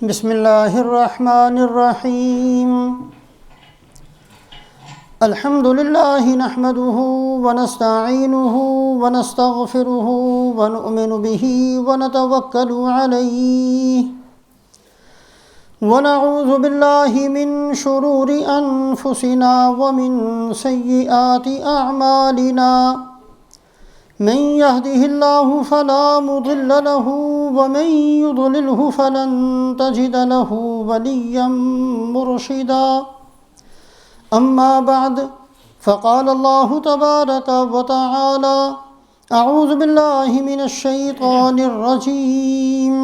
بسم اللہ الرحمن الرحیم الحمد للہ نحمده ونستعینه ونستغفره ونؤمن به ونتوکل علیہ ونعوذ باللہ من شرور انفسنا ومن سیئات اعمالنا من يهده الله فلا مضل له ومن يضلله فلن تجد له وليا مرشدا أما بعد فقال الله تبارك وتعالى أعوذ بالله من الشيطان الرجيم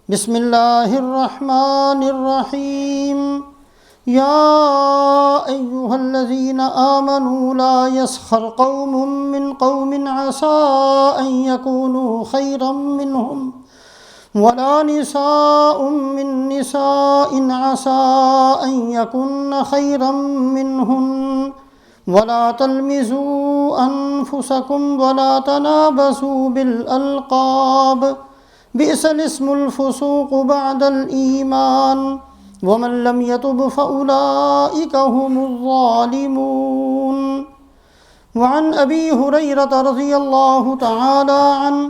بسم الله الرحمن الرحيم يا أيها الذين آمنوا لا يسخر قوم من قوم عسى أن يكونوا خيرا منهم ولا نساء من نساء عسى أن يكن خيرا منهن ولا تلمزوا أنفسكم ولا تنابزوا بالألقاب بئس الاسم الفسوق بعد الإيمان ومن لم يتب فأولئك هم الظالمون وعن أبي هريرة رضي الله تعالى عنه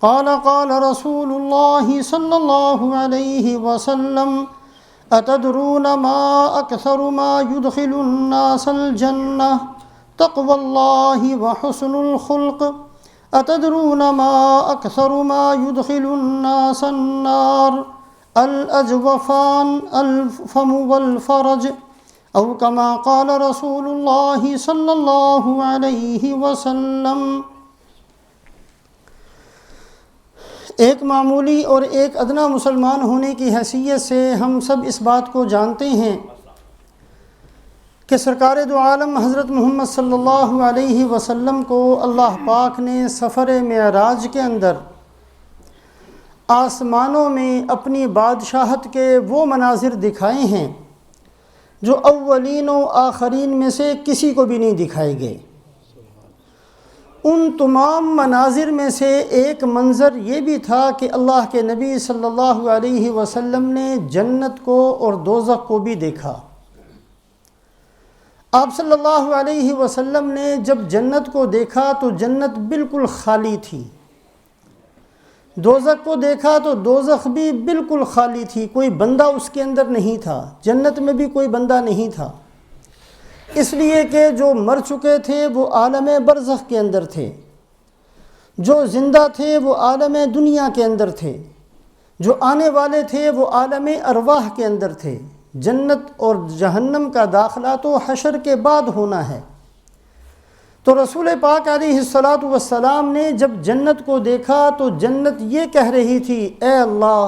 قال قال رسول الله صلى الله عليه وسلم أتدرون ما أكثر ما يدخل الناس الجنة تقوى الله وحسن الخلق أتدرون ما أكثر ما يدخل الناس النار الأجوفان الفم والفرج أو كما قال رسول الله صلی اللہ علیہ وسلم۔ ایک معمولی اور ایک ادنا مسلمان ہونے کی حیثیت سے ہم سب اس بات کو جانتے ہیں کہ سرکار دو عالم حضرت محمد صلی اللہ علیہ وسلم کو اللہ پاک نے سفر معراج کے اندر آسمانوں میں اپنی بادشاہت کے وہ مناظر دکھائے ہیں جو اولین و آخرین میں سے کسی کو بھی نہیں دکھائے گئے۔ ان تمام مناظر میں سے ایک منظر یہ بھی تھا کہ اللہ کے نبی صلی اللہ علیہ وسلم نے جنت کو اور دوزخ کو بھی دیکھا۔ آپ صلی اللہ علیہ وسلم نے جب جنت کو دیکھا تو جنت بالکل خالی تھی، دوزخ کو دیکھا تو دوزخ بھی بالکل خالی تھی، کوئی بندہ اس کے اندر نہیں تھا، جنت میں بھی کوئی بندہ نہیں تھا، اس لیے کہ جو مر چکے تھے وہ عالم برزخ کے اندر تھے، جو زندہ تھے وہ عالم دنیا کے اندر تھے، جو آنے والے تھے وہ عالم ارواح کے اندر تھے۔ جنت اور جہنم کا داخلہ تو حشر کے بعد ہونا ہے۔ تو رسول پاک علیہ السلام نے جب جنت کو دیکھا تو جنت یہ کہہ رہی تھی، اے اللہ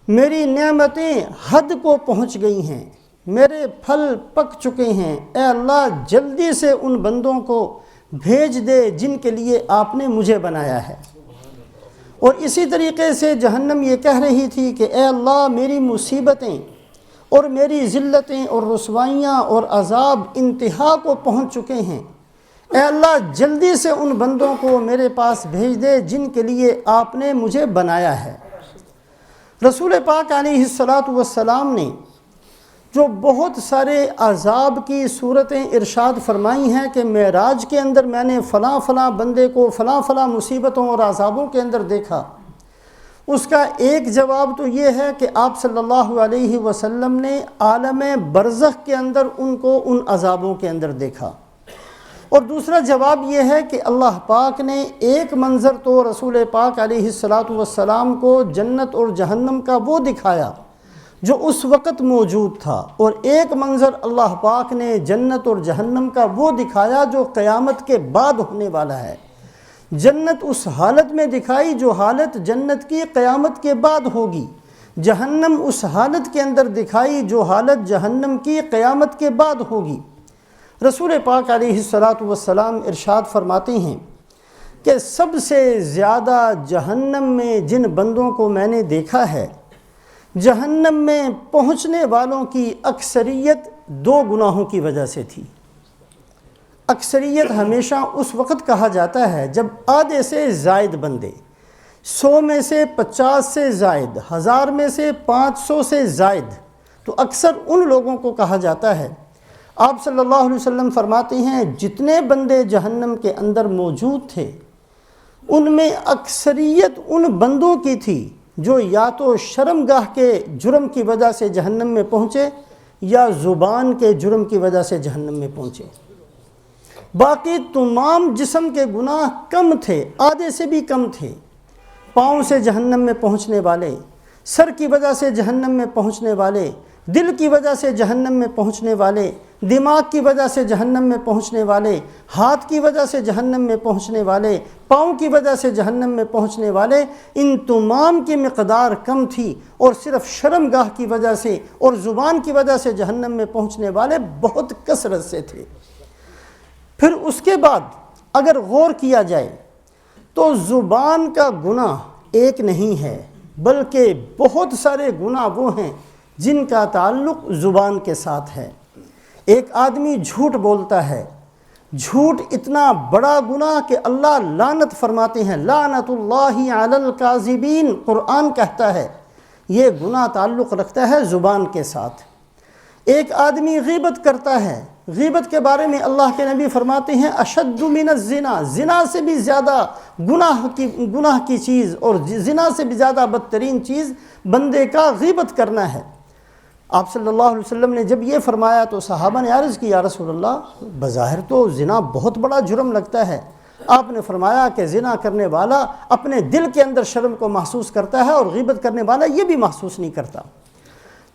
میری نعمتیں حد کو پہنچ گئی ہیں، میرے پھل پک چکے ہیں، اے اللہ جلدی سے ان بندوں کو بھیج دے جن کے لیے آپ نے مجھے بنایا ہے۔ اور اسی طریقے سے جہنم یہ کہہ رہی تھی کہ اے اللہ میری مصیبتیں اور میری ذلتیں اور رسوائیاں اور عذاب انتہا کو پہنچ چکے ہیں، اے اللہ جلدی سے ان بندوں کو میرے پاس بھیج دے جن کے لیے آپ نے مجھے بنایا ہے۔ رسول پاک علیہ السلام نے جو بہت سارے عذاب کی صورتیں ارشاد فرمائی ہیں کہ معراج کے اندر میں نے فلاں فلاں بندے کو فلاں فلاں مصیبتوں اور عذابوں کے اندر دیکھا، اس کا ایک جواب تو یہ ہے کہ آپ صلی اللہ علیہ وسلم نے عالم برزخ کے اندر ان کو ان عذابوں کے اندر دیکھا، اور دوسرا جواب یہ ہے کہ اللہ پاک نے ایک منظر تو رسول پاک علیہ السلام کو جنت اور جہنم کا وہ دکھایا جو اس وقت موجود تھا، اور ایک منظر اللہ پاک نے جنت اور جہنم کا وہ دکھایا جو قیامت کے بعد ہونے والا ہے۔ جنت اس حالت میں دکھائی جو حالت جنت کی قیامت کے بعد ہوگی، جہنم اس حالت کے اندر دکھائی جو حالت جہنم کی قیامت کے بعد ہوگی۔ رسول پاک علیہ السلام ارشاد فرماتے ہیں کہ سب سے زیادہ جہنم میں جن بندوں کو میں نے دیکھا ہے، جہنم میں پہنچنے والوں کی اکثریت دو گناہوں کی وجہ سے تھی۔ اکثریت ہمیشہ اس وقت کہا جاتا ہے جب آدھے سے زائد بندے 100 میں سے 50 سے زائد، 1000 میں سے 500 سے زائد، تو اکثر ان لوگوں کو کہا جاتا ہے۔ آپ صلی اللہ علیہ وسلم فرماتے ہیں جتنے بندے جہنم کے اندر موجود تھے ان میں اکثریت ان بندوں کی تھی جو یا تو شرمگاہ کے جرم کی وجہ سے جہنم میں پہنچے یا زبان کے جرم کی وجہ سے جہنم میں پہنچے۔ باقی تمام جسم کے گناہ کم تھے، آدھے سے بھی کم تھے۔ پاؤں سے جہنم میں پہنچنے والے، سر کی وجہ سے جہنم میں پہنچنے والے، دل کی وجہ سے جہنم میں پہنچنے والے، دماغ کی وجہ سے جہنم میں پہنچنے والے، ہاتھ کی وجہ سے جہنم میں پہنچنے والے، پاؤں کی وجہ سے جہنم میں پہنچنے والے، ان تمام کی مقدار کم تھی، اور صرف شرمگاہ کی وجہ سے اور زبان کی وجہ سے جہنم میں پہنچنے والے بہت کثرت سے تھے۔ پھر اس کے بعد اگر غور کیا جائے تو زبان کا گناہ ایک نہیں ہے، بلکہ بہت سارے گناہ وہ ہیں جن کا تعلق زبان کے ساتھ ہے۔ ایک آدمی جھوٹ بولتا ہے، جھوٹ اتنا بڑا گناہ کہ اللہ لعنت فرماتے ہیں، لعنت اللہ علی الکاذبین، قرآن کہتا ہے یہ گناہ تعلق رکھتا ہے زبان کے ساتھ۔ ایک آدمی غیبت کرتا ہے، غیبت کے بارے میں اللہ کے نبی فرماتے ہیں اشد من الزنا، زنا سے بھی زیادہ گناہ کی چیز اور زنا سے بھی زیادہ بدترین چیز بندے کا غیبت کرنا ہے۔ آپ صلی اللہ علیہ وسلم نے جب یہ فرمایا تو صحابہ نے عرض کی یا رسول اللہ بظاہر تو زنا بہت بڑا جرم لگتا ہے۔ آپ نے فرمایا کہ زنا کرنے والا اپنے دل کے اندر شرم کو محسوس کرتا ہے اور غیبت کرنے والا یہ بھی محسوس نہیں کرتا،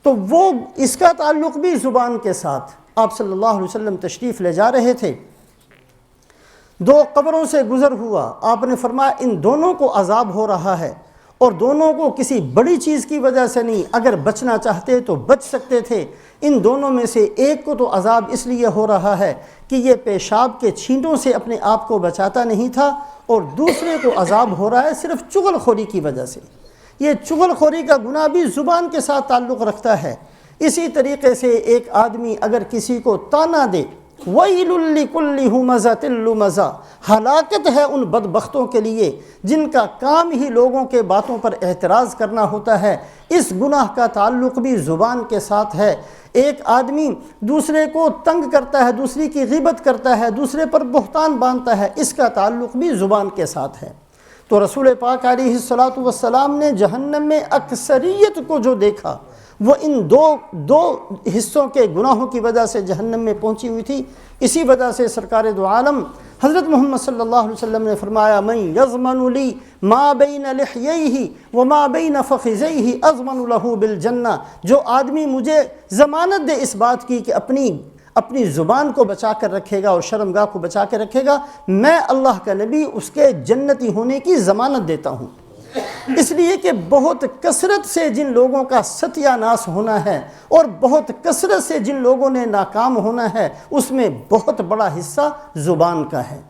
تو وہ اس کا تعلق بھی زبان کے ساتھ۔ آپ صلی اللہ علیہ وسلم تشریف لے جا رہے تھے، 2 قبروں سے گزر ہوا، آپ نے فرمایا ان دونوں کو عذاب ہو رہا ہے، اور دونوں کو کسی بڑی چیز کی وجہ سے نہیں، اگر بچنا چاہتے تو بچ سکتے تھے۔ ان دونوں میں سے ایک کو تو عذاب اس لیے ہو رہا ہے کہ یہ پیشاب کے چھینٹوں سے اپنے آپ کو بچاتا نہیں تھا، اور دوسرے کو عذاب ہو رہا ہے صرف چغل خوری کی وجہ سے۔ یہ چغل خوری کا گناہ بھی زبان کے ساتھ تعلق رکھتا ہے۔ اسی طریقے سے ایک آدمی اگر کسی کو طعنہ دے، وَيْلٌ لِكُلِّ هُمَزَةٍ لُمَزَةٍ، ہلاکت ہے ان بدبختوں کے لیے جن کا کام ہی لوگوں کے باتوں پر اعتراض کرنا ہوتا ہے۔ اس گناہ کا تعلق بھی زبان کے ساتھ ہے۔ ایک آدمی دوسرے کو تنگ کرتا ہے، دوسری کی غیبت کرتا ہے، دوسرے پر بہتان باندھتا ہے، اس کا تعلق بھی زبان کے ساتھ ہے۔ تو رسول پاک علیہ الصلاۃ والسلام نے جہنم میں اکثریت کو جو دیکھا وہ ان دو حصوں کے گناہوں کی وجہ سے جہنم میں پہنچی ہوئی تھی۔ اسی وجہ سے سرکار دو عالم حضرت محمد صلی اللہ علیہ وسلم نے فرمایا من یضمن لی ما بین لحییہ وما بین فخذیہ اضمن لہ بالجنہ، جو آدمی مجھے ضمانت دے اس بات کی کہ اپنی زبان کو بچا کر رکھے گا اور شرمگاہ کو بچا کے رکھے گا، میں اللہ کا نبی اس کے جنتی ہونے کی ضمانت دیتا ہوں۔ اس لیے کہ بہت کثرت سے جن لوگوں کا ستیہ ناس ہونا ہے اور بہت کثرت سے جن لوگوں نے ناکام ہونا ہے، اس میں بہت بڑا حصہ زبان کا ہے۔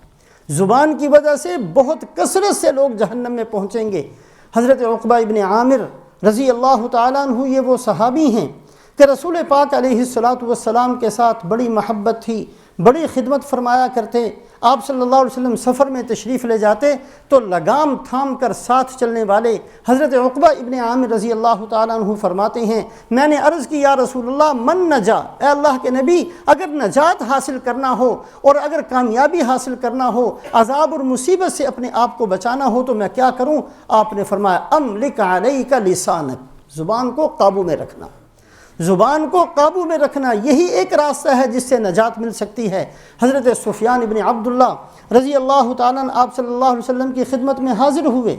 زبان کی وجہ سے بہت کثرت سے لوگ جہنم میں پہنچیں گے۔ حضرت عقبہ ابن عامر رضی اللہ تعالیٰ عنہ یہ وہ صحابی ہیں کہ رسول پاک علیہ الصلاۃ والسلام کے ساتھ بڑی محبت تھی، بڑی خدمت فرمایا کرتے۔ آپ صلی اللہ علیہ وسلم سفر میں تشریف لے جاتے تو لگام تھام کر ساتھ چلنے والے حضرت عقبہ ابن عامر رضی اللہ تعالیٰ عنہ فرماتے ہیں میں نے عرض کی یا رسول اللہ من نجا، اے اللہ کے نبی اگر نجات حاصل کرنا ہو اور اگر کامیابی حاصل کرنا ہو، عذاب اور مصیبت سے اپنے آپ کو بچانا ہو تو میں کیا کروں؟ آپ نے فرمایا املک علیک لسانک، زبان کو قابو میں رکھنا، زبان کو قابو میں رکھنا، یہی ایک راستہ ہے جس سے نجات مل سکتی ہے۔ حضرت سفیان ابن عبداللہ رضی اللہ تعالیٰ عنہ آپ صلی اللہ علیہ وسلم کی خدمت میں حاضر ہوئے،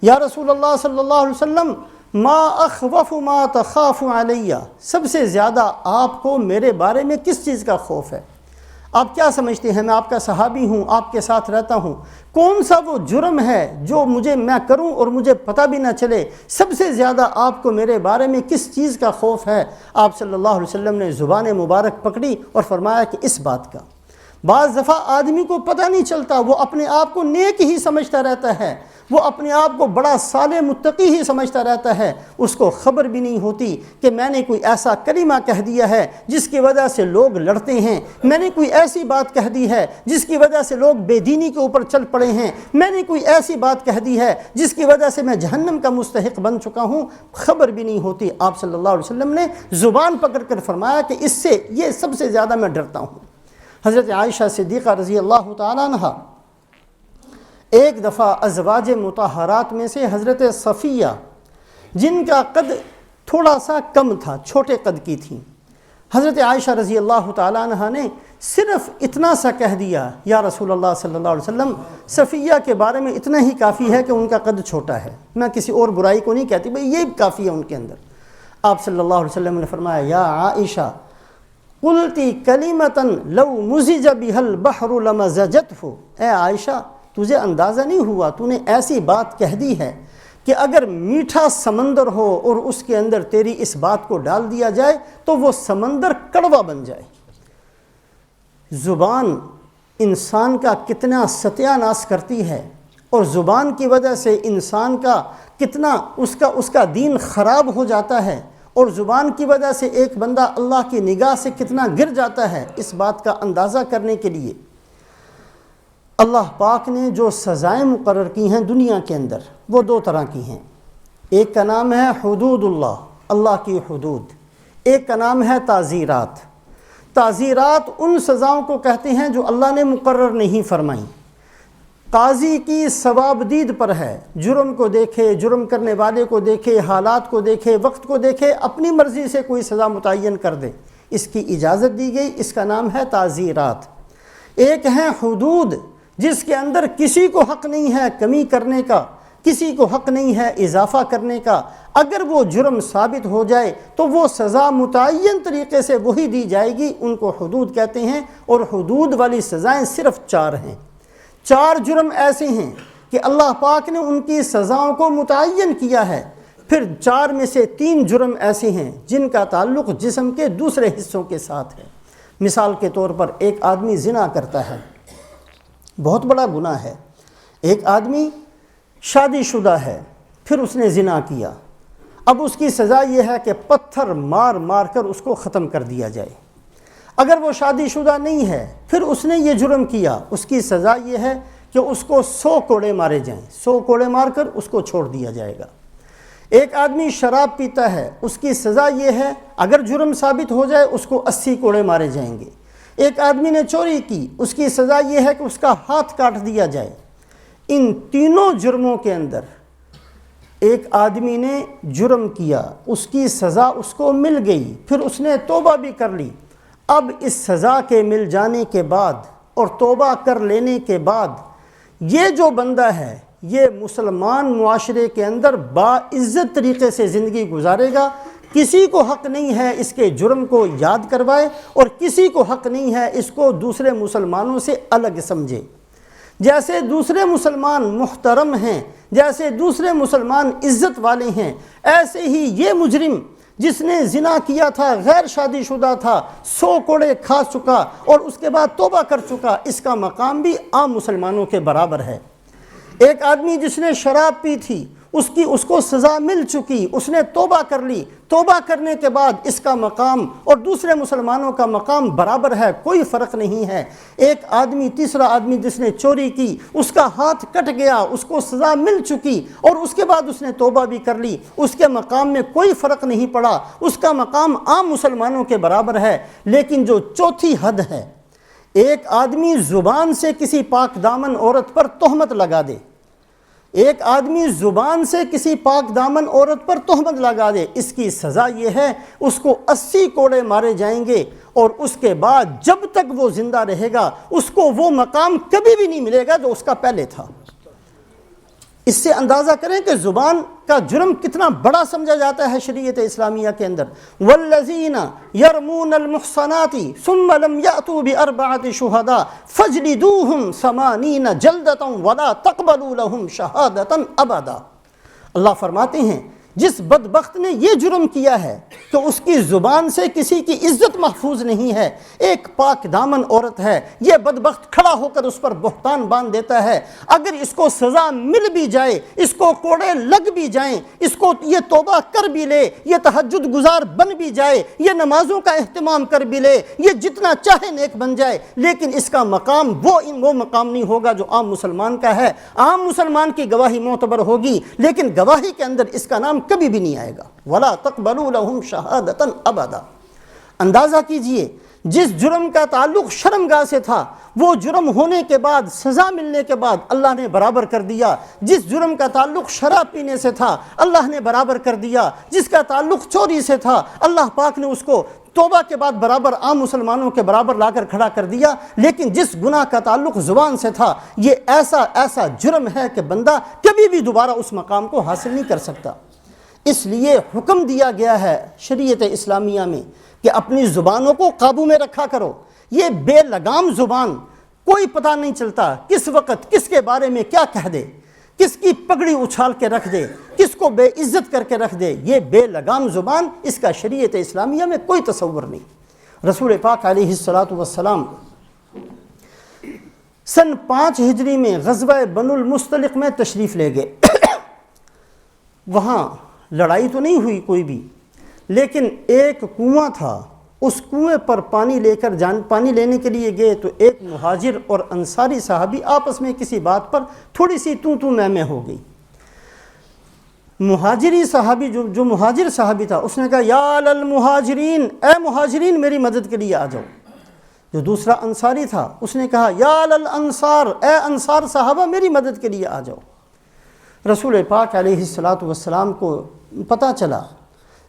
یا رسول اللہ صلی اللہ علیہ وسلم ما اخوف ما تخاف علیہ، سب سے زیادہ آپ کو میرے بارے میں کس چیز کا خوف ہے؟ آپ کیا سمجھتے ہیں؟ میں آپ کا صحابی ہوں، آپ کے ساتھ رہتا ہوں، کون سا وہ جرم ہے جو میں کروں اور مجھے پتہ بھی نہ چلے؟ سب سے زیادہ آپ کو میرے بارے میں کس چیز کا خوف ہے؟ آپ صلی اللہ علیہ وسلم نے زبان مبارک پکڑی اور فرمایا کہ اس بات کا۔ بعض دفعہ آدمی کو پتہ نہیں چلتا، وہ اپنے آپ کو نیک ہی سمجھتا رہتا ہے، وہ اپنے آپ کو بڑا صالح متقی ہی سمجھتا رہتا ہے، اس کو خبر بھی نہیں ہوتی کہ میں نے کوئی ایسا کلمہ کہہ دیا ہے جس کی وجہ سے لوگ لڑتے ہیں، میں نے کوئی ایسی بات کہہ دی ہے جس کی وجہ سے لوگ بے دینی کے اوپر چل پڑے ہیں، میں نے کوئی ایسی بات کہہ دی ہے جس کی وجہ سے میں جہنم کا مستحق بن چکا ہوں، خبر بھی نہیں ہوتی۔ آپ صلی اللہ علیہ وسلم نے زبان پکڑ کر فرمایا کہ اس سے یہ سب سے زیادہ میں ڈرتا ہوں۔ حضرت عائشہ صدیقہ رضی اللہ تعالیٰ عنہا ایک دفعہ ازواج مطہرات میں سے حضرت صفیہ، جن کا قد تھوڑا سا کم تھا، چھوٹے قد کی تھیں، حضرت عائشہ رضی اللہ تعالیٰ عنہا نے صرف اتنا سا کہہ دیا، یا رسول اللہ صلی اللہ علیہ وسلم، صفیہ کے بارے میں اتنا ہی کافی ہے کہ ان کا قد چھوٹا ہے، میں کسی اور برائی کو نہیں کہتی، بھئی یہ کافی ہے ان کے اندر۔ آپ صلی اللہ علیہ وسلم نے فرمایا، یا عائشہ قلتی کلمۃ لو مزج بها البحر لمزجته، اے عائشہ تجھے اندازہ نہیں ہوا، تو نے ایسی بات کہہ دی ہے کہ اگر میٹھا سمندر ہو اور اس کے اندر تیری اس بات کو ڈال دیا جائے تو وہ سمندر کڑوا بن جائے۔ زبان انسان کا کتنا ستیہ ناش کرتی ہے، اور زبان کی وجہ سے انسان کا کتنا اس کا دین خراب ہو جاتا ہے، اور زبان کی وجہ سے ایک بندہ اللہ کی نگاہ سے کتنا گر جاتا ہے، اس بات کا اندازہ کرنے کے لیے اللہ پاک نے جو سزائیں مقرر کی ہیں دنیا کے اندر، وہ دو طرح کی ہیں۔ ایک کا نام ہے حدود اللہ، اللہ کی حدود، ایک کا نام ہے تعزیرات۔ تعزیرات ان سزاؤں کو کہتے ہیں جو اللہ نے مقرر نہیں فرمائیں، قاضی کی ثوابدید پر ہے، جرم کو دیکھے، جرم کرنے والے کو دیکھے، حالات کو دیکھے، وقت کو دیکھے، اپنی مرضی سے کوئی سزا متعین کر دے، اس کی اجازت دی گئی، اس کا نام ہے تعزیرات۔ ایک ہے حدود، جس کے اندر کسی کو حق نہیں ہے کمی کرنے کا، کسی کو حق نہیں ہے اضافہ کرنے کا، اگر وہ جرم ثابت ہو جائے تو وہ سزا متعین طریقے سے وہی دی جائے گی، ان کو حدود کہتے ہیں۔ اور حدود والی سزائیں صرف 4 ہیں، 4 جرم ایسے ہیں کہ اللہ پاک نے ان کی سزاؤں کو متعین کیا ہے، پھر 4 میں سے 3 جرم ایسے ہیں جن کا تعلق جسم کے دوسرے حصوں کے ساتھ ہے۔ مثال کے طور پر ایک آدمی زنا کرتا ہے، بہت بڑا گناہ ہے۔ ایک آدمی شادی شدہ ہے، پھر اس نے زنا کیا، اب اس کی سزا یہ ہے کہ پتھر مار مار کر اس کو ختم کر دیا جائے۔ اگر وہ شادی شدہ نہیں ہے، پھر اس نے یہ جرم کیا، اس کی سزا یہ ہے کہ اس کو 100 کوڑے مارے جائیں، 100 کوڑے مار کر اس کو چھوڑ دیا جائے گا۔ ایک آدمی شراب پیتا ہے، اس کی سزا یہ ہے، اگر جرم ثابت ہو جائے اس کو 80 کوڑے مارے جائیں گے۔ ایک آدمی نے چوری کی، اس کی سزا یہ ہے کہ اس کا ہاتھ کاٹ دیا جائے۔ ان تینوں جرموں کے اندر ایک آدمی نے جرم کیا، اس کی سزا اس کو مل گئی، پھر اس نے توبہ بھی کر لی۔ اب اس سزا کے مل جانے کے بعد اور توبہ کر لینے کے بعد یہ جو بندہ ہے یہ مسلمان معاشرے کے اندر باعزت طریقے سے زندگی گزارے گا، کسی کو حق نہیں ہے اس کے جرم کو یاد کروائے، اور کسی کو حق نہیں ہے اس کو دوسرے مسلمانوں سے الگ سمجھے۔ جیسے دوسرے مسلمان محترم ہیں، جیسے دوسرے مسلمان عزت والے ہیں، ایسے ہی یہ مجرم جس نے زنا کیا تھا، غیر شادی شدہ تھا، 100 کوڑے کھا چکا اور اس کے بعد توبہ کر چکا، اس کا مقام بھی عام مسلمانوں کے برابر ہے۔ ایک آدمی جس نے شراب پی تھی، اس کو سزا مل چکی، اس نے توبہ کر لی، توبہ کرنے کے بعد اس کا مقام اور دوسرے مسلمانوں کا مقام برابر ہے، کوئی فرق نہیں ہے۔ ایک آدمی، تیسرا آدمی جس نے چوری کی، اس کا ہاتھ کٹ گیا، اس کو سزا مل چکی اور اس کے بعد اس نے توبہ بھی کر لی، اس کے مقام میں کوئی فرق نہیں پڑا، اس کا مقام عام مسلمانوں کے برابر ہے۔ لیکن جو چوتھی حد ہے، ایک آدمی زبان سے کسی پاک دامن عورت پر تہمت لگا دے، ایک آدمی زبان سے کسی پاک دامن عورت پر تہمت لگا دے، اس کی سزا یہ ہے اس کو 80 کوڑے مارے جائیں گے، اور اس کے بعد جب تک وہ زندہ رہے گا اس کو وہ مقام کبھی بھی نہیں ملے گا جو اس کا پہلے تھا۔ اس سے اندازہ کریں کہ زبان کا جرم کتنا بڑا سمجھا جاتا ہے شریعت اسلامیہ کے اندر۔ والذین یرمون المحصنات ثم لم یأتوا بأربعة شہداء فاجلدوہم 80 جلدۃ ولا تقبلوا لہم شہادۃ ابدا۔ اللہ فرماتے ہیں جس بدبخت نے یہ جرم کیا ہے کہ اس کی زبان سے کسی کی عزت محفوظ نہیں ہے، ایک پاک دامن عورت ہے، یہ بدبخت کھڑا ہو کر اس پر بہتان باندھ دیتا ہے، اگر اس کو سزا مل بھی جائے، اس کو کوڑے لگ بھی جائیں، اس کو یہ توبہ کر بھی لے، یہ تہجد گزار بن بھی جائے، یہ نمازوں کا اہتمام کر بھی لے، یہ جتنا چاہے نیک بن جائے، لیکن اس کا مقام وہ مقام نہیں ہوگا جو عام مسلمان کا ہے۔ عام مسلمان کی گواہی معتبر ہوگی، لیکن گواہی کے اندر اس کا نام کبھی بھی نہیں آئے گا۔ وَلَا تَقْبَلُوا لَهُمْ شَهَادَةً أَبَدًا۔ اندازہ کیجئے، جس جرم کا تعلق شرمگاہ سے تھا، وہ جرم ہونے کے بعد، سزا ملنے کے بعد اللہ نے برابر کر دیا۔ جس جرم کا تعلق شراب پینے سے تھا، اللہ نے برابر کر دیا۔ جس کا تعلق چوری سے تھا، اللہ پاک نے اس کو توبہ کے بعد برابر عام مسلمانوں کے برابر لا کر کھڑا کر دیا۔ لیکن جس گناہ کا تعلق زبان سے تھا، یہ ایسا جرم ہے کہ بندہ کبھی بھی دوبارہ اس مقام کو حاصل نہیں کر سکتا۔ اس لیے حکم دیا گیا ہے شریعت اسلامیہ میں کہ اپنی زبانوں کو قابو میں رکھا کرو۔ یہ بے لگام زبان، کوئی پتہ نہیں چلتا کس وقت کس کے بارے میں کیا کہہ دے، کس کی پگڑی اچھال کے رکھ دے، کس کو بے عزت کر کے رکھ دے۔ یہ بے لگام زبان، اس کا شریعت اسلامیہ میں کوئی تصور نہیں۔ رسول پاک علیہ السلام سن 5 ہجری میں غزوہ بنو المصطلق میں تشریف لے گئے۔ وہاں لڑائی تو نہیں ہوئی کوئی بھی، لیکن ایک کنواں تھا، اس کنویں پر پانی لینے کے لیے گئے تو ایک مہاجر اور انصاری صحابی آپس میں کسی بات پر تھوڑی سی تو میں ہو گئی۔ مہاجری صحابی جو مہاجر صحابی تھا، اس نے کہا یا للمہاجرین، اے مہاجرین میری مدد کے لیے آ جاؤ۔ جو دوسرا انصاری تھا، اس نے کہا یا للانصار، اے انصار صحابہ میری مدد کے لیے آ جاؤ۔ رسول پاک علیہ السلام کو پتہ چلا،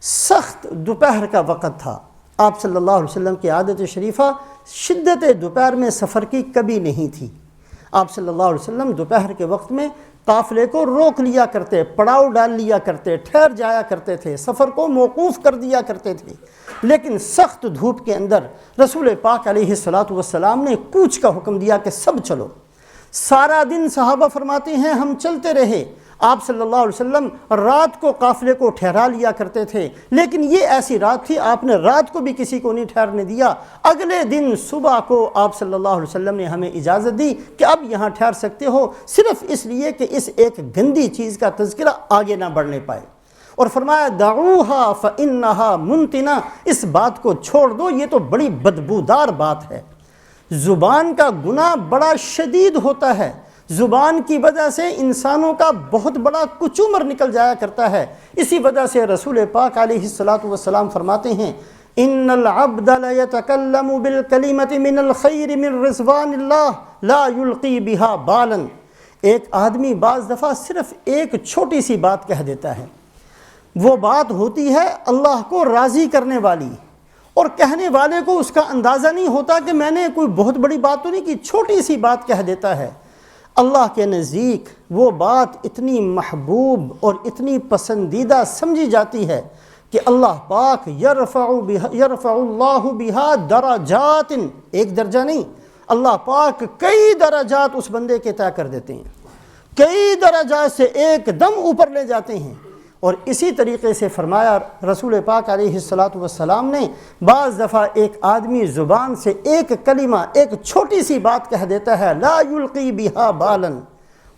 سخت دوپہر کا وقت تھا۔ آپ صلی اللہ علیہ وسلم کی عادت شریفہ شدت دوپہر میں سفر کی کبھی نہیں تھی۔ آپ صلی اللہ علیہ وسلم دوپہر کے وقت میں قافلے کو روک لیا کرتے، پڑاؤ ڈال لیا کرتے، ٹھہر جایا کرتے تھے، سفر کو موقوف کر دیا کرتے تھے۔ لیکن سخت دھوپ کے اندر رسول پاک علیہ السلام نے کوچ کا حکم دیا کہ سب چلو۔ سارا دن صحابہ فرماتے ہیں ہم چلتے رہے۔ آپ صلی اللہ علیہ وسلم رات کو قافلے کو ٹھہرا لیا کرتے تھے، لیکن یہ ایسی رات تھی آپ نے رات کو بھی کسی کو نہیں ٹھہرنے دیا۔ اگلے دن صبح کو آپ صلی اللہ علیہ وسلم نے ہمیں اجازت دی کہ اب یہاں ٹھہر سکتے ہو، صرف اس لیے کہ اس ایک گندی چیز کا تذکرہ آگے نہ بڑھنے پائے، اور فرمایا دعوها فإنها منتنہ، اس بات کو چھوڑ دو، یہ تو بڑی بدبودار بات ہے۔ زبان کا گناہ بڑا شدید ہوتا ہے، زبان کی وجہ سے انسانوں کا بہت بڑا کچومر نکل جایا کرتا ہے۔ اسی وجہ سے رسول پاک علیہ السلام فرماتے ہیں ان العبد لیتکلم بالکلمۃ من الخیر من رضوان اللہ لا یلقی بها بالا۔ ایک آدمی بعض دفعہ صرف ایک چھوٹی سی بات کہہ دیتا ہے، وہ بات ہوتی ہے اللہ کو راضی کرنے والی، اور کہنے والے کو اس کا اندازہ نہیں ہوتا کہ میں نے کوئی بہت بڑی بات تو نہیں کی، چھوٹی سی بات کہہ دیتا ہے۔ اللہ کے نزدیک وہ بات اتنی محبوب اور اتنی پسندیدہ سمجھی جاتی ہے کہ اللہ پاک یرفع اللہ بہا درجات، ایک درجہ نہیں، اللہ پاک کئی درجات اس بندے کے طے کر دیتے ہیں، کئی درجات سے ایک دم اوپر لے جاتے ہیں۔ اور اسی طریقے سے فرمایا رسول پاک علیہ السلام نے، بعض دفعہ ایک آدمی زبان سے ایک کلمہ، ایک چھوٹی سی بات کہہ دیتا ہے، لا یلقی بہا بالا،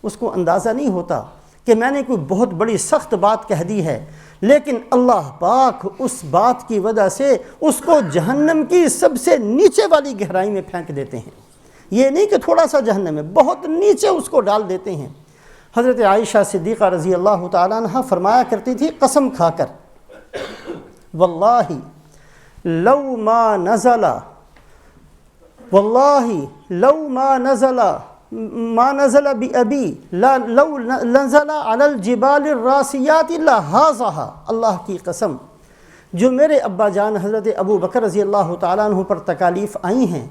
اس کو اندازہ نہیں ہوتا کہ میں نے کوئی بہت بڑی سخت بات کہہ دی ہے، لیکن اللہ پاک اس بات کی وجہ سے اس کو جہنم کی سب سے نیچے والی گہرائی میں پھینک دیتے ہیں۔ یہ نہیں کہ تھوڑا سا جہنم ہے، بہت نیچے اس کو ڈال دیتے ہیں۔ حضرت عائشہ صدیقہ رضی اللہ تعالیٰ عنہ فرمایا کرتی تھی قسم کھا کر، واللہ لو ما نزل بأبی لو نزل علی الجبال الراسیات لہازها، اللہ کی قسم جو میرے ابا جان حضرت ابو بکر رضی اللہ تعالیٰ عنہ پر تکالیف آئی ہیں،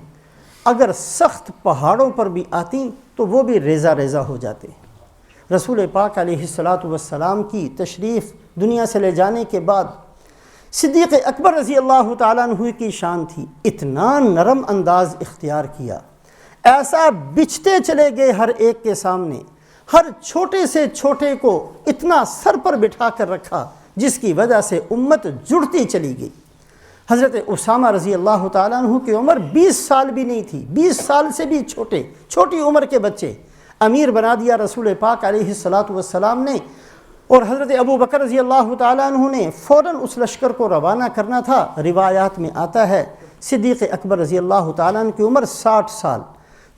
اگر سخت پہاڑوں پر بھی آتی تو وہ بھی ریزہ ریزہ ہو جاتے۔ رسول پاک علیہ السلام کی تشریف دنیا سے لے جانے کے بعد صدیق اکبر رضی اللہ تعالیٰ عنہ کی شان تھی، اتنا نرم انداز اختیار کیا، ایسا بچھتے چلے گئے ہر ایک کے سامنے، ہر چھوٹے سے چھوٹے کو اتنا سر پر بٹھا کر رکھا جس کی وجہ سے امت جڑتی چلی گئی۔ حضرت اسامہ رضی اللہ تعالیٰ عنہ کی عمر 20 سال بھی نہیں تھی، 20 سال سے بھی چھوٹی عمر کے بچے امیر بنا دیا رسول پاک علیہ الصلاۃ والسلام نے، اور حضرت ابو بکر رضی اللہ تعالیٰ عنہ نے فوراً اس لشکر کو روانہ کرنا تھا۔ روایات میں آتا ہے صدیق اکبر رضی اللہ تعالیٰ عنہ کی عمر 60 سال،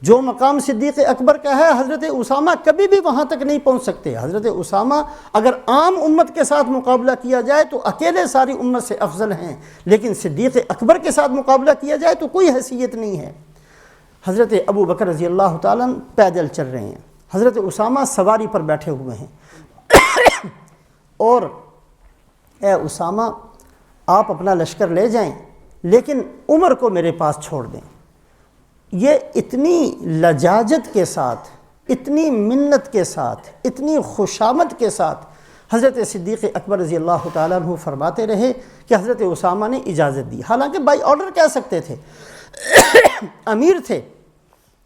جو مقام صدیق اکبر کا ہے حضرت اسامہ کبھی بھی وہاں تک نہیں پہنچ سکتے۔ حضرت اسامہ اگر عام امت کے ساتھ مقابلہ کیا جائے تو اکیلے ساری امت سے افضل ہیں، لیکن صدیق اکبر کے ساتھ مقابلہ کیا جائے تو کوئی حیثیت نہیں ہے۔ حضرت ابو بکر رضی اللہ تعالیٰ عنہ پیدل چل رہے ہیں، حضرت اسامہ سواری پر بیٹھے ہوئے ہیں، اور اے اسامہ آپ اپنا لشکر لے جائیں لیکن عمر کو میرے پاس چھوڑ دیں۔ یہ اتنی لجاجت کے ساتھ، اتنی منت کے ساتھ، اتنی خوشامد کے ساتھ حضرت صدیق اکبر رضی اللہ تعالیٰ عنہ فرماتے رہے کہ حضرت اسامہ نے اجازت دی، حالانکہ بائی آرڈر کہہ سکتے تھے، امیر تھے،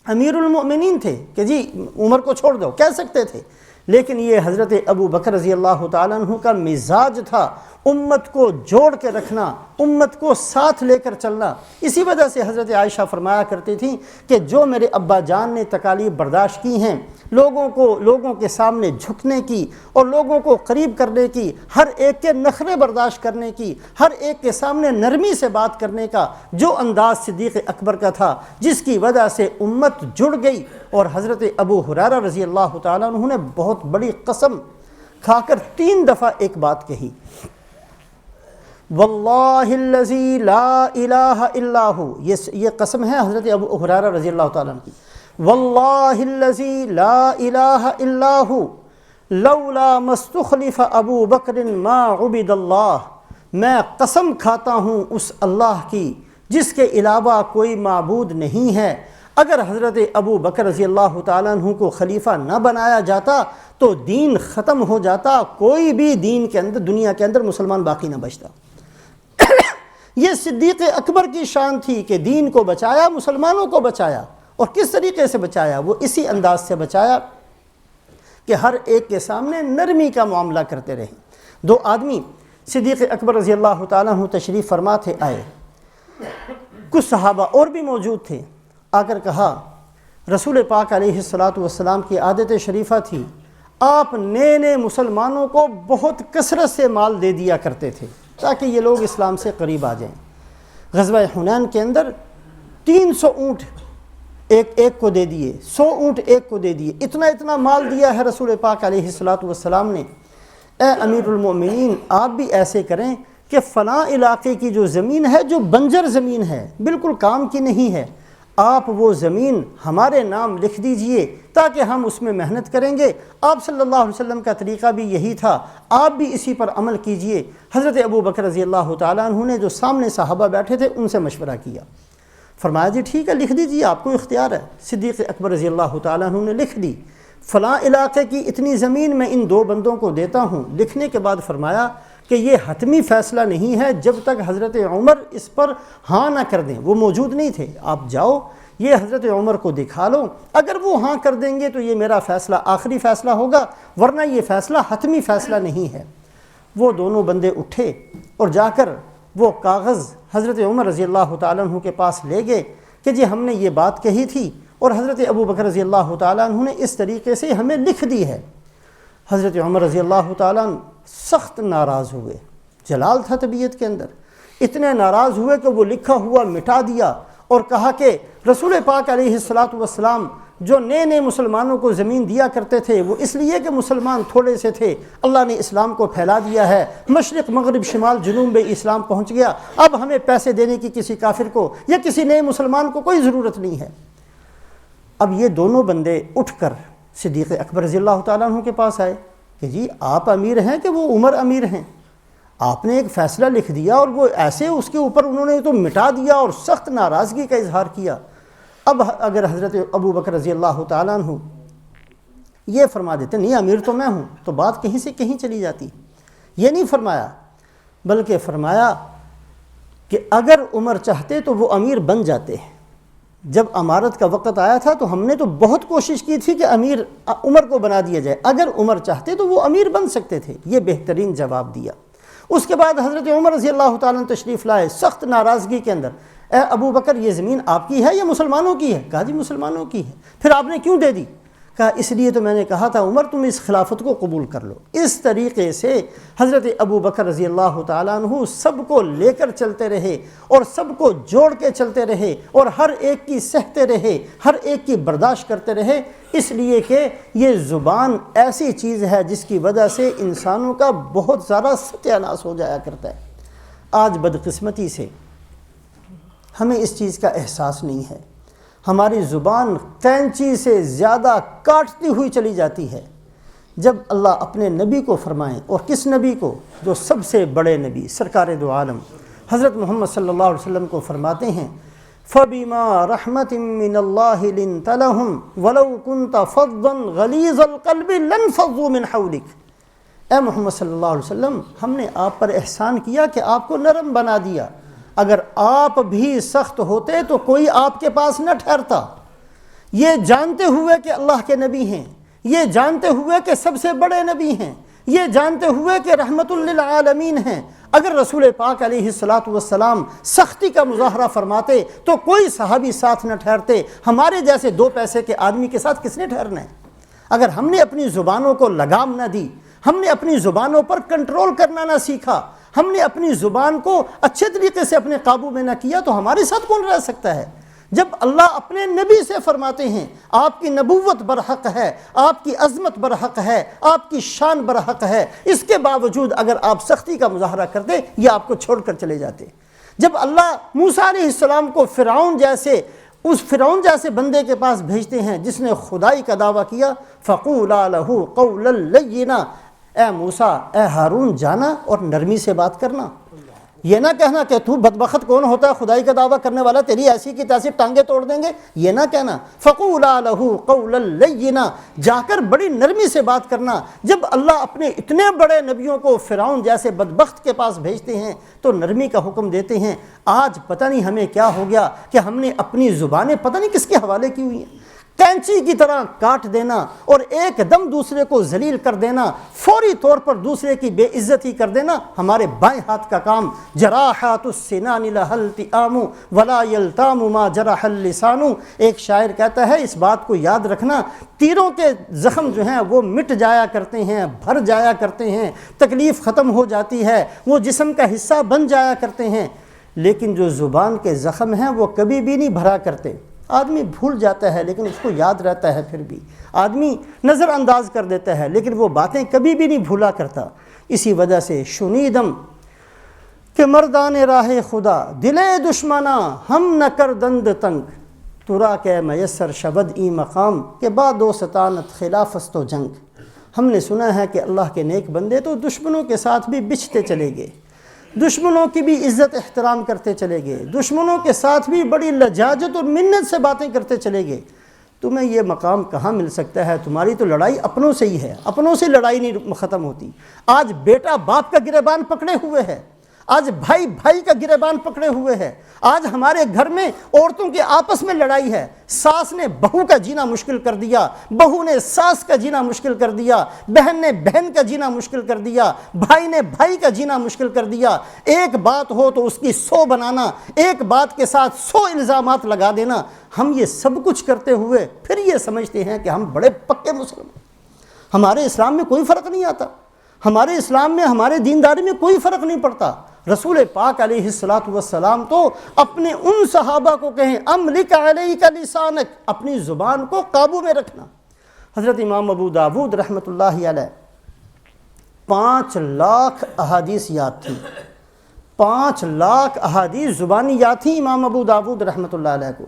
امیر المؤمنین تھے کہ جی عمر کو چھوڑ دو، کہہ سکتے تھے، لیکن یہ حضرت ابو بکر رضی اللہ تعالیٰ عنہ کا مزاج تھا امت کو جوڑ کے رکھنا، امت کو ساتھ لے کر چلنا۔ اسی وجہ سے حضرت عائشہ فرمایا کرتی تھیں کہ جو میرے ابا جان نے تکالیف برداشت کی ہیں، لوگوں کے سامنے جھکنے کی اور لوگوں کو قریب کرنے کی، ہر ایک کے نخرے برداشت کرنے کی، ہر ایک کے سامنے نرمی سے بات کرنے کا جو انداز صدیق اکبر کا تھا، جس کی وجہ سے امت جڑ گئی۔ اور حضرت ابو ہریرہ رضی اللہ تعالیٰ عنہ نے بہت بڑی قسم کھا کر 3 دفعہ ایک بات کہی، واللہ الذی لا الہ الا ہو، یہ قسم ہے حضرت ابو ہریرہ رضی اللہ تعالیٰ عنہ کی، واللہ الذی لا الہ الا ہو لولا مستخلف ابو بکر ما عبد اللہ، میں قسم کھاتا ہوں اس اللہ کی جس کے علاوہ کوئی معبود نہیں ہے، اگر حضرت ابو بکر رضی اللہ تعالیٰ عنہ کو خلیفہ نہ بنایا جاتا تو دین ختم ہو جاتا، کوئی بھی دین کے اندر، دنیا کے اندر مسلمان باقی نہ بچتا۔ یہ صدیق اکبر کی شان تھی کہ دین کو بچایا، مسلمانوں کو بچایا، اور کس طریقے سے بچایا؟ وہ اسی انداز سے بچایا کہ ہر ایک کے سامنے نرمی کا معاملہ کرتے رہے۔ 2 آدمی صدیق اکبر رضی اللہ تعالیٰ عنہ تشریف فرما تھے، آئے، کچھ صحابہ اور بھی موجود تھے، آ کر کہا رسول پاک علیہ الصلاۃ والسلام کی عادت شریفہ تھی، آپ نئے مسلمانوں کو بہت کثرت سے مال دے دیا کرتے تھے تاکہ یہ لوگ اسلام سے قریب آ جائیں۔ غزوہ حنین کے اندر 300 اونٹ ایک کو دے دیے، 100 اونٹ ایک کو دے دیے، اتنا مال دیا ہے رسول پاک علیہ الصلاۃ والسلام نے۔ اے امیر المؤمنین، آپ بھی ایسے کریں کہ فلاں علاقے کی جو زمین ہے، جو بنجر زمین ہے، بالکل کام کی نہیں ہے، آپ وہ زمین ہمارے نام لکھ دیجئے تاکہ ہم اس میں محنت کریں گے۔ آپ صلی اللہ علیہ وسلم کا طریقہ بھی یہی تھا، آپ بھی اسی پر عمل کیجئے۔ حضرت ابو بکر رضی اللہ تعالیٰ عنہ نے جو سامنے صحابہ بیٹھے تھے ان سے مشورہ کیا، فرمایا جی ٹھیک ہے، لکھ دیجئے، آپ کو اختیار ہے۔ صدیق اکبر رضی اللہ تعالیٰ عنہ نے لکھ دی، فلاں علاقے کی اتنی زمین میں ان 2 بندوں کو دیتا ہوں۔ لکھنے کے بعد فرمایا کہ یہ حتمی فیصلہ نہیں ہے جب تک حضرت عمر اس پر ہاں نہ کر دیں، وہ موجود نہیں تھے، آپ جاؤ یہ حضرت عمر کو دکھا لو، اگر وہ ہاں کر دیں گے تو یہ میرا فیصلہ آخری فیصلہ ہوگا، ورنہ یہ فیصلہ حتمی فیصلہ نہیں ہے۔ وہ دونوں بندے اٹھے اور جا کر وہ کاغذ حضرت عمر رضی اللہ تعالیٰ عنہ کے پاس لے گئے کہ جی ہم نے یہ بات کہی تھی اور حضرت ابو بکر رضی اللہ تعالیٰ عنہ نے اس طریقے سے ہمیں لکھ دی ہے۔ حضرت عمر رضی اللہ تعالیٰ عنہ سخت ناراض ہوئے، جلال تھا طبیعت کے اندر، اتنے ناراض ہوئے کہ وہ لکھا ہوا مٹا دیا اور کہا کہ رسول پاک علیہ الصلاۃ والسلام جو نئے مسلمانوں کو زمین دیا کرتے تھے وہ اس لیے کہ مسلمان تھوڑے سے تھے، اللہ نے اسلام کو پھیلا دیا ہے، مشرق مغرب شمال جنوب میں اسلام پہنچ گیا، اب ہمیں پیسے دینے کی کسی کافر کو یا کسی نئے مسلمان کو کوئی ضرورت نہیں ہے۔ اب یہ دونوں بندے اٹھ کر صدیق اکبر رضی اللہ تعالیٰ عنہ کے پاس آئے کہ جی آپ امیر ہیں کہ وہ عمر امیر ہیں، آپ نے ایک فیصلہ لکھ دیا اور وہ ایسے اس کے اوپر انہوں نے تو مٹا دیا اور سخت ناراضگی کا اظہار کیا۔ اب اگر حضرت ابو بکر رضی اللہ تعالیٰ عنہ یہ فرما دیتے نہیں امیر تو میں ہوں، تو بات کہیں سے کہیں چلی جاتی۔ یہ نہیں فرمایا، بلکہ فرمایا کہ اگر عمر چاہتے تو وہ امیر بن جاتے۔ جب امارت کا وقت آیا تھا تو ہم نے تو بہت کوشش کی تھی کہ امیر عمر کو بنا دیا جائے، اگر عمر چاہتے تو وہ امیر بن سکتے تھے۔ یہ بہترین جواب دیا۔ اس کے بعد حضرت عمر رضی اللہ تعالیٰ عنہ تشریف لائے سخت ناراضگی کے اندر، اے ابو بکر یہ زمین آپ کی ہے یا مسلمانوں کی ہے؟ کہا جی مسلمانوں کی ہے۔ پھر آپ نے کیوں دے دی؟ کہا اس لیے تو میں نے کہا تھا عمر تم اس خلافت کو قبول کر لو۔ اس طریقے سے حضرت ابو بکر رضی اللہ تعالیٰ عنہ سب کو لے کر چلتے رہے اور سب کو جوڑ کے چلتے رہے اور ہر ایک کی سہتے رہے، ہر ایک کی برداشت کرتے رہے، اس لیے کہ یہ زبان ایسی چیز ہے جس کی وجہ سے انسانوں کا بہت زیادہ ستیہ ناش ہو جایا کرتا ہے۔ آج بدقسمتی سے ہمیں اس چیز کا احساس نہیں ہے، ہماری زبان قینچی سے زیادہ کاٹتی ہوئی چلی جاتی ہے۔ جب اللہ اپنے نبی کو فرمائیں، اور کس نبی کو؟ جو سب سے بڑے نبی سرکار دو عالم حضرت محمد صلی اللہ علیہ وسلم کو فرماتے ہیں فَبِمَا رَحْمَةٍ مِّنَ اللَّهِ لِنْتَ لَهُمْ وَلَوْ كُنْتَ فَظًّا غَلِيظَ الْقَلْبِ لَانفَضُّوا مِنْ حَوْلِكَ۔ اے محمد صلی اللہ علیہ وسلم، ہم نے آپ پر احسان کیا کہ آپ کو نرم بنا دیا، اگر آپ بھی سخت ہوتے تو کوئی آپ کے پاس نہ ٹھہرتا۔ یہ جانتے ہوئے کہ اللہ کے نبی ہیں، یہ جانتے ہوئے کہ سب سے بڑے نبی ہیں، یہ جانتے ہوئے کہ رحمت للعالمین ہیں، اگر رسول پاک علیہ السلام سختی کا مظاہرہ فرماتے تو کوئی صحابی ساتھ نہ ٹھہرتے۔ ہمارے جیسے دو پیسے کے آدمی کے ساتھ کس نے ٹھہرنا ہے؟ اگر ہم نے اپنی زبانوں کو لگام نہ دی، ہم نے اپنی زبانوں پر کنٹرول کرنا نہ سیکھا، ہم نے اپنی زبان کو اچھے طریقے سے اپنے قابو میں نہ کیا، تو ہمارے ساتھ کون رہ سکتا ہے؟ جب اللہ اپنے نبی سے فرماتے ہیں آپ کی نبوت برحق ہے، آپ کی عظمت برحق ہے، آپ کی شان برحق ہے، اس کے باوجود اگر آپ سختی کا مظاہرہ کرتے یا آپ کو چھوڑ کر چلے جاتے۔ جب اللہ موسیٰ علیہ السلام کو فرعون جیسے بندے کے پاس بھیجتے ہیں جس نے خدائی کا دعویٰ کیا، فَقُولَا لَهُ قَوْلًا لَيِّنًا، اے موسیٰ، اے ہارون، جانا اور نرمی سے بات کرنا، یہ نہ کہنا کہ تو بدبخت کون ہوتا ہے خدائی کا دعویٰ کرنے والا، تیری ایسی کی تیسی ٹانگیں توڑ دیں گے، یہ نہ کہنا۔ فَقُولَا لَهُ قَوْلًا لَيِّنًا، جا کر بڑی نرمی سے بات کرنا۔ جب اللہ اپنے اتنے بڑے نبیوں کو فرعون جیسے بدبخت کے پاس بھیجتے ہیں تو نرمی کا حکم دیتے ہیں۔ آج پتہ نہیں ہمیں کیا ہو گیا کہ ہم نے اپنی زبانیں پتہ نہیں کس کے حوالے کی ہوئی ہیں، کینچی کی طرح کاٹ دینا اور ایک دم دوسرے کو ذلیل کر دینا، فوری طور پر دوسرے کی بے عزتی کر دینا ہمارے بائیں ہاتھ کا کام۔ جراحات السنان لها التئام ولا يلتام ما جرح اللسان، ایک شاعر کہتا ہے اس بات کو یاد رکھنا، تیروں کے زخم جو ہیں وہ مٹ جایا کرتے ہیں، بھر جایا کرتے ہیں، تکلیف ختم ہو جاتی ہے، وہ جسم کا حصہ بن جایا کرتے ہیں، لیکن جو زبان کے زخم ہیں وہ کبھی بھی نہیں بھرا کرتے۔ آدمی بھول جاتا ہے لیکن اس کو یاد رہتا ہے، پھر بھی آدمی نظر انداز کر دیتا ہے لیکن وہ باتیں کبھی بھی نہیں بھولا کرتا۔ اسی وجہ سے شنیدم کہ مردان راہ خدا دلے دشمنا ہم نہ کر دند تنگ، ترا کہ میسر شبد ای مقام کہ بعد و ستانت خلاف است و جنگ۔ ہم نے سنا ہے کہ اللہ کے نیک بندے تو دشمنوں کے ساتھ بھی بچھتے چلے گئے، دشمنوں کی بھی عزت احترام کرتے چلے گئے، دشمنوں کے ساتھ بھی بڑی لجاجت اور منت سے باتیں کرتے چلے گئے۔ تمہیں یہ مقام کہاں مل سکتا ہے؟ تمہاری تو لڑائی اپنوں سے ہی ہے، اپنوں سے لڑائی نہیں ختم ہوتی۔ آج بیٹا باپ کا گریبان پکڑے ہوئے ہے، آج بھائی بھائی کا گریبان پکڑے ہوئے ہے، آج ہمارے گھر میں عورتوں کے آپس میں لڑائی ہے، ساس نے بہو کا جینا مشکل کر دیا، بہو نے ساس کا جینا مشکل کر دیا، بہن نے بہن کا جینا مشکل کر دیا، بھائی نے بھائی کا جینا مشکل کر دیا۔ ایک بات ہو تو اس کی 100 بنانا، ایک بات کے ساتھ 100 الزامات لگا دینا۔ ہم یہ سب کچھ کرتے ہوئے پھر یہ سمجھتے ہیں کہ ہم بڑے پکے مسلم ہیں، ہمارے اسلام میں کوئی فرق نہیں آتا، ہمارے اسلام میں ہمارے دینداری میں کوئی فرق نہیں پڑتا۔ رسول پاک علیہ السلام تو اپنے ان صحابہ کو کہیں املک علیک لسانک، اپنی زبان کو قابو میں رکھنا۔ حضرت امام ابو داود رحمۃ اللہ علیہ 5 لاکھ احادیث یاد تھی، 5 لاکھ احادیث زبانی یاد تھی امام ابو داود رحمۃ اللہ علیہ کو۔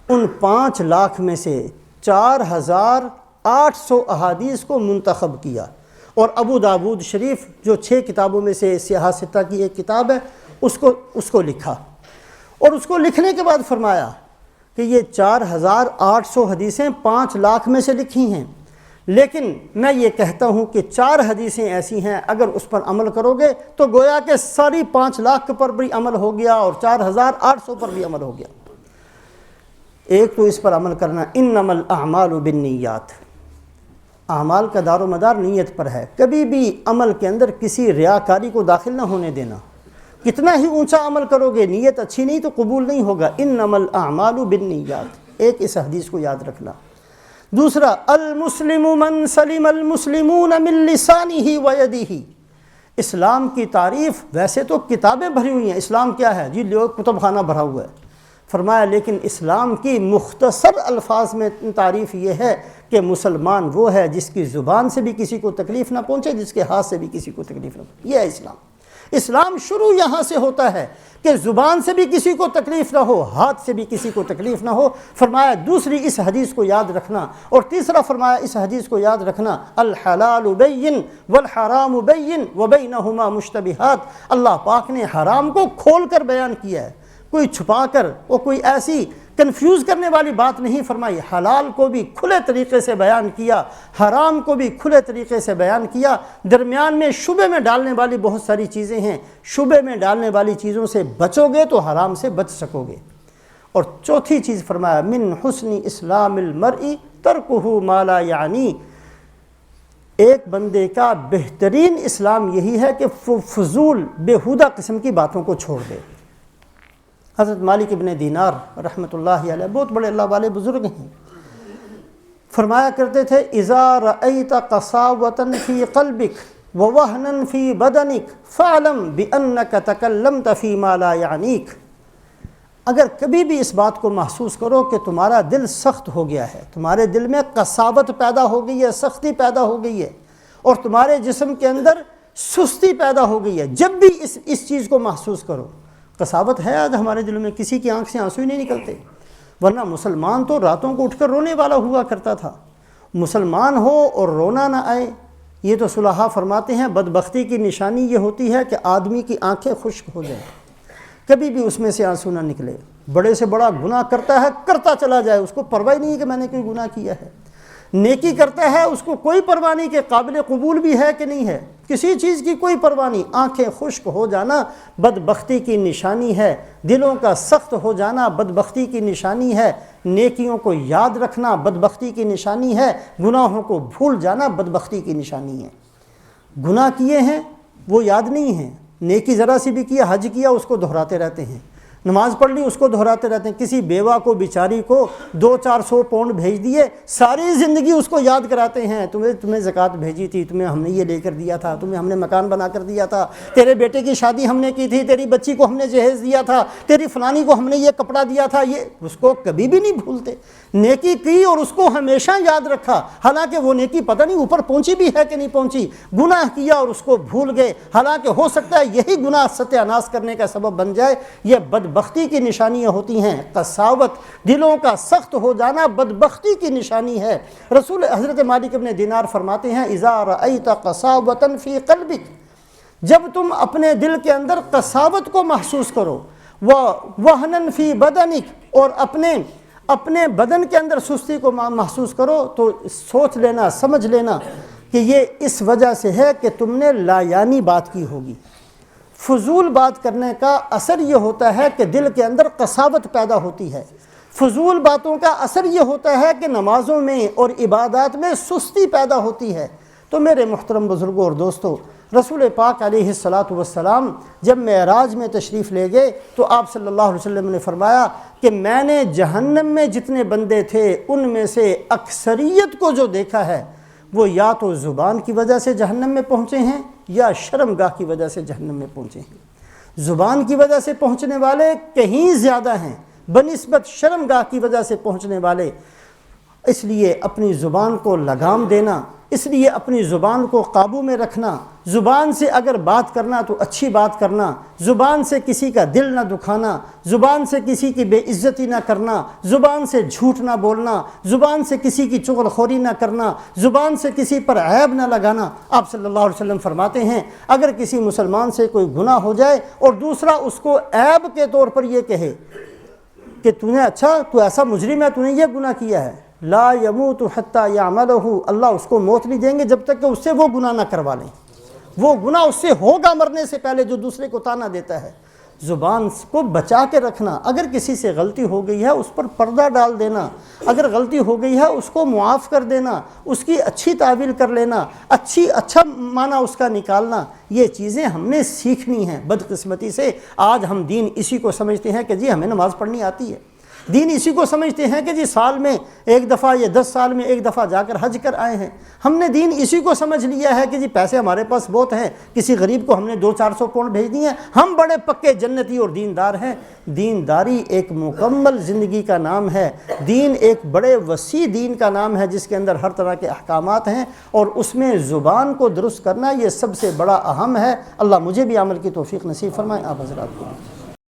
ان 5 لاکھ میں سے 4800 احادیث کو منتخب کیا، اور ابو داود شریف جو 6 کتابوں میں سے سیاہ ستہ کی ایک کتاب ہے اس کو لکھا، اور اس کو لکھنے کے بعد فرمایا کہ یہ 4800 حدیثیں 5 لاکھ میں سے لکھی ہیں، لیکن میں یہ کہتا ہوں کہ 4 حدیثیں ایسی ہیں اگر اس پر عمل کرو گے تو گویا کہ ساری 5 لاکھ پر بھی عمل ہو گیا اور 4800 پر بھی عمل ہو گیا۔ ایک تو اس پر عمل کرنا، انما الاعمال بالنیات، اعمال کا دار و مدار نیت پر ہے. کبھی بھی عمل کے اندر کسی ریاکاری کو داخل نہ ہونے دینا. کتنا ہی اونچا عمل کرو گے، نیت اچھی نہیں تو قبول نہیں ہوگا. انما الاعمال بالنیات، ایک اس حدیث کو یاد رکھنا. دوسرا، المسلم من سلم المسلمون من لسانہ ویدہ. اسلام کی تعریف ویسے تو کتابیں بھری ہوئی ہیں، اسلام کیا ہے جی، لوگ کتب خانہ بھرا ہوا ہے. فرمایا لیکن اسلام کی مختصر الفاظ میں تعریف یہ ہے کہ مسلمان وہ ہے جس کی زبان سے بھی کسی کو تکلیف نہ پہنچے، جس کے ہاتھ سے بھی کسی کو تکلیف نہ پہنچے. یہ ہے اسلام. اسلام شروع یہاں سے ہوتا ہے کہ زبان سے بھی کسی کو تکلیف نہ ہو، ہاتھ سے بھی کسی کو تکلیف نہ ہو. فرمایا دوسری اس حدیث کو یاد رکھنا. اور تیسرا فرمایا اس حدیث کو یاد رکھنا، الحلال بین والحرام بین وبینہما مشتبہات. اللہ پاک نے حرام کو کھول کر بیان کیا ہے، کوئی چھپا کر اور کوئی ایسی کنفیوز کرنے والی بات نہیں فرمائی. حلال کو بھی کھلے طریقے سے بیان کیا، حرام کو بھی کھلے طریقے سے بیان کیا. درمیان میں شبے میں ڈالنے والی بہت ساری چیزیں ہیں، شبے میں ڈالنے والی چیزوں سے بچو گے تو حرام سے بچ سکو گے. اور چوتھی چیز فرمایا، من حسن اسلام المرء ترکہ ما لا یعنی. ایک بندے کا بہترین اسلام یہی ہے کہ فضول بیہودہ قسم کی باتوں کو چھوڑ دے. حضرت مالک ابن دینار رحمۃ اللہ علیہ بہت بڑے اللہ والے بزرگ ہیں، فرمایا کرتے تھے، اذا رأیت قساوة فی قلبک ووہنا فی بدنک فاعلم بانک تکلمت فی ما لا یعنیک. اگر کبھی بھی اس بات کو محسوس کرو کہ تمہارا دل سخت ہو گیا ہے، تمہارے دل میں قساوت پیدا ہو گئی ہے، سختی پیدا ہو گئی ہے، اور تمہارے جسم کے اندر سستی پیدا ہو گئی ہے، جب بھی اس چیز کو محسوس کرو. قساوت ہے آج ہمارے دلوں میں، کسی کی آنکھ سے آنسو ہی نہیں نکلتے. ورنہ مسلمان تو راتوں کو اٹھ کر رونے والا ہوا کرتا تھا. مسلمان ہو اور رونا نہ آئے، یہ تو صلحاء فرماتے ہیں بدبختی کی نشانی یہ ہوتی ہے کہ آدمی کی آنکھیں خشک ہو جائیں، کبھی بھی اس میں سے آنسو نہ نکلے. بڑے سے بڑا گناہ کرتا ہے، کرتا چلا جائے، اس کو پرواہ نہیں کہ میں نے کوئی گناہ کیا ہے. نیکی کرتا ہے، اس کو کوئی پرواہ نہیں کہ قابل قبول بھی ہے کہ نہیں ہے، کسی چیز کی کوئی پرواہ نہیں. آنکھیں خشک ہو جانا بدبختی کی نشانی ہے، دلوں کا سخت ہو جانا بدبختی کی نشانی ہے، نیکیوں کو یاد رکھنا بدبختی کی نشانی ہے، گناہوں کو بھول جانا بدبختی کی نشانی ہے. گناہ کیے ہیں وہ یاد نہیں ہیں، نیکی ذرا سی بھی کیا، حج کیا اس کو دہراتے رہتے ہیں، نماز پڑھ لی اس کو دہراتے رہتے ہیں. کسی بیوہ کو بیچاری کو 200-400 پاؤنڈ بھیج دیے، ساری زندگی اس کو یاد کراتے ہیں، تمہیں زکوٰۃ بھیجی تھی، تمہیں ہم نے یہ لے کر دیا تھا، تمہیں ہم نے مکان بنا کر دیا تھا، تیرے بیٹے کی شادی ہم نے کی تھی، تیری بچی کو ہم نے جہیز دیا تھا، تیری فلانی کو ہم نے یہ کپڑا دیا تھا. یہ اس کو کبھی بھی نہیں بھولتے. نیکی کی اور اس کو ہمیشہ یاد رکھا، حالانکہ وہ نیکی پتہ نہیں اوپر پہنچی بھی ہے کہ نہیں پہنچی. گناہ کیا اور اس کو بھول گئے، حالانکہ ہو سکتا ہے یہی گناہ ستیہ ناس کرنے کا سبب بن جائے. یہ بدبختی کی نشانیاں ہوتی ہیں. قساوت، دلوں کا سخت ہو جانا بدبختی کی نشانی ہے. رسول حضرت مالک ابن دینار فرماتے ہیں، اذا رأیت قساوة فی قلبک، جب تم اپنے دل کے اندر قساوت کو محسوس کرو، ووہنا فی بدنک، اور اپنے بدن کے اندر سستی کو محسوس کرو، تو سوچ لینا، سمجھ لینا کہ یہ اس وجہ سے ہے کہ تم نے لا یعنی بات کی ہوگی. فضول بات کرنے کا اثر یہ ہوتا ہے کہ دل کے اندر قساوت پیدا ہوتی ہے. فضول باتوں کا اثر یہ ہوتا ہے کہ نمازوں میں اور عبادات میں سستی پیدا ہوتی ہے. تو میرے محترم بزرگوں اور دوستو، رسول پاک علیہ السلام جب معراج میں تشریف لے گئے تو آپ صلی اللہ علیہ وسلم نے فرمایا کہ میں نے جہنم میں جتنے بندے تھے ان میں سے اکثریت کو جو دیکھا ہے وہ یا تو زبان کی وجہ سے جہنم میں پہنچے ہیں یا شرمگاہ کی وجہ سے جہنم میں پہنچے ہیں. زبان کی وجہ سے پہنچنے والے کہیں زیادہ ہیں بنسبت شرمگاہ کی وجہ سے پہنچنے والے. اس لیے اپنی زبان کو لگام دینا، اس لیے اپنی زبان کو قابو میں رکھنا، زبان سے اگر بات کرنا تو اچھی بات کرنا، زبان سے کسی کا دل نہ دکھانا، زبان سے کسی کی بے عزتی نہ کرنا، زبان سے جھوٹ نہ بولنا، زبان سے کسی کی چغل خوری نہ کرنا، زبان سے کسی پر عیب نہ لگانا. آپ صلی اللہ علیہ وسلم فرماتے ہیں اگر کسی مسلمان سے کوئی گناہ ہو جائے اور دوسرا اس کو عیب کے طور پر یہ کہے کہ تو ایسا مجرم ہے، تو نے یہ گناہ کیا ہے، لا یموت حتی یعملہ، اللہ اس کو موت نہیں دیں گے جب تک کہ اس سے وہ گناہ نہ کروا لیں. وہ گناہ اس سے ہوگا مرنے سے پہلے جو دوسرے کو تانا دیتا ہے. زبان کو بچا کے رکھنا، اگر کسی سے غلطی ہو گئی ہے اس پر پردہ ڈال دینا، اگر غلطی ہو گئی ہے اس کو معاف کر دینا، اس کی اچھی تعویل کر لینا، اچھا معنی اس کا نکالنا، یہ چیزیں ہم نے سیکھنی ہیں۔ بدقسمتی سے آج ہم دین اسی کو سمجھتے ہیں کہ جی ہمیں نماز پڑھنی آتی ہے، دین اسی کو سمجھتے ہیں کہ جی سال میں ایک دفعہ یا 10 سال میں ایک دفعہ جا کر حج کر آئے ہیں، ہم نے دین اسی کو سمجھ لیا ہے کہ جی پیسے ہمارے پاس بہت ہیں، کسی غریب کو ہم نے 200-400 پاؤنڈ بھیج دیے ہیں، ہم بڑے پکے جنتی اور دیندار ہیں۔ دینداری ایک مکمل زندگی کا نام ہے، دین ایک بڑے وسیع دین کا نام ہے جس کے اندر ہر طرح کے احکامات ہیں، اور اس میں زبان کو درست کرنا یہ سب سے بڑا اہم ہے۔ اللہ مجھے بھی عمل کی توفیق نصیب فرمائے، آپ حضرات کو۔